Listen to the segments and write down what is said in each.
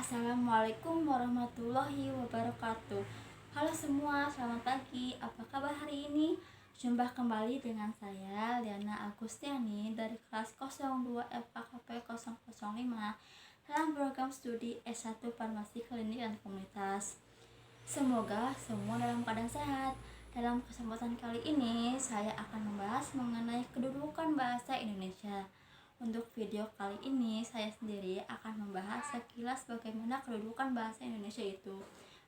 Assalamualaikum warahmatullahi wabarakatuh. Halo semua, selamat pagi. Apa kabar hari ini? Jumpa kembali dengan saya Liana Agustiani dari kelas 02 FKKP 005 dalam program studi S1 Farmasi Klinik dan Komunitas. Semoga semua dalam keadaan sehat. Dalam kesempatan kali ini saya akan membahas mengenai kedudukan bahasa Indonesia. Untuk video kali ini saya sendiri akan membahas sekilas bagaimana kedudukan bahasa Indonesia itu.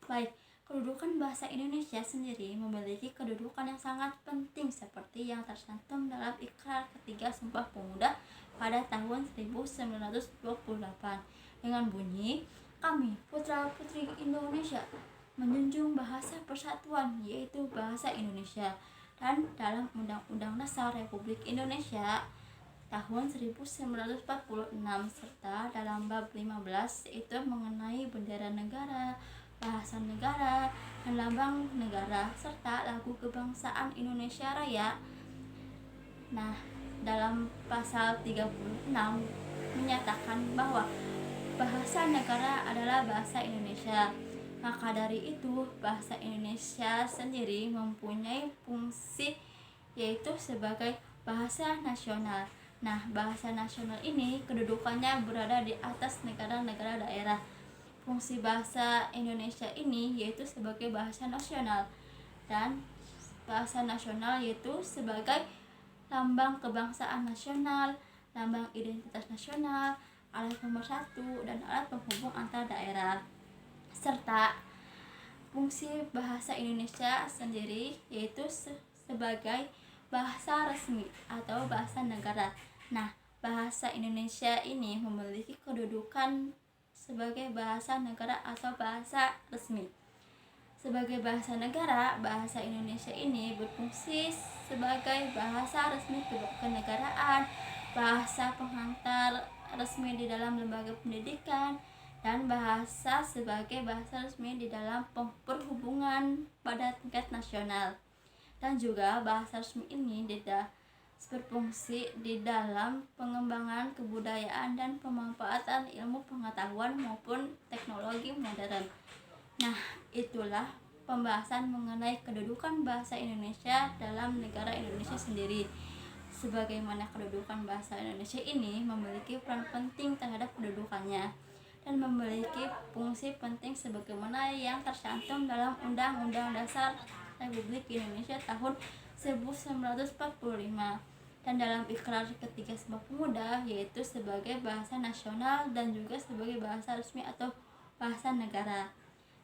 Baik, kedudukan bahasa Indonesia sendiri memiliki kedudukan yang sangat penting seperti yang tercantum dalam Ikrar Ketiga Sumpah Pemuda pada tahun 1928 dengan bunyi, "Kami putra-putri Indonesia menjunjung bahasa persatuan yaitu bahasa Indonesia." Dan dalam Undang-Undang Dasar Republik Indonesia tahun 1946 serta dalam bab 15 yaitu mengenai bendera negara, bahasa negara, dan lambang negara serta lagu kebangsaan Indonesia Raya. Nah, dalam pasal 36 menyatakan bahwa bahasa negara adalah bahasa Indonesia. Maka dari itu, bahasa Indonesia sendiri mempunyai fungsi yaitu sebagai bahasa nasional. Nah, bahasa nasional ini kedudukannya berada di atas negara-negara daerah. Fungsi bahasa Indonesia ini yaitu sebagai bahasa nasional, dan bahasa nasional yaitu sebagai lambang kebangsaan nasional, lambang identitas nasional, alat pemersatu, dan alat penghubung antar daerah. Serta fungsi bahasa Indonesia sendiri yaitu sebagai bahasa resmi atau bahasa negara. Nah, bahasa Indonesia ini memiliki kedudukan sebagai bahasa negara atau bahasa resmi. Sebagai bahasa negara, bahasa Indonesia ini berfungsi sebagai bahasa resmi kenegaraan, bahasa penghantar resmi di dalam lembaga pendidikan, dan bahasa sebagai bahasa resmi di dalam perhubungan pada tingkat nasional. Dan juga bahasa resmi ini berfungsi di dalam pengembangan kebudayaan dan pemanfaatan ilmu pengetahuan maupun teknologi modern. Nah, itulah pembahasan mengenai kedudukan bahasa Indonesia dalam negara Indonesia sendiri. Sebagaimana kedudukan bahasa Indonesia ini memiliki peran penting terhadap kedudukannya dan memiliki fungsi penting sebagaimana yang tercantum dalam Undang-Undang Dasar Republik Indonesia tahun 1945 dan dalam Ikrar Ketiga Sumpah Pemuda yaitu sebagai bahasa nasional dan juga sebagai bahasa resmi atau bahasa negara.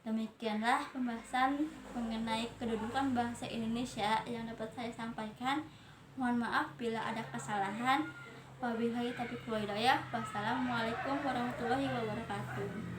Demikianlah pembahasan mengenai kedudukan bahasa Indonesia yang dapat saya sampaikan. Mohon maaf bila ada kesalahan. Wabillahi taufiq wal hidayah. Wassalamualaikum warahmatullahi wabarakatuh.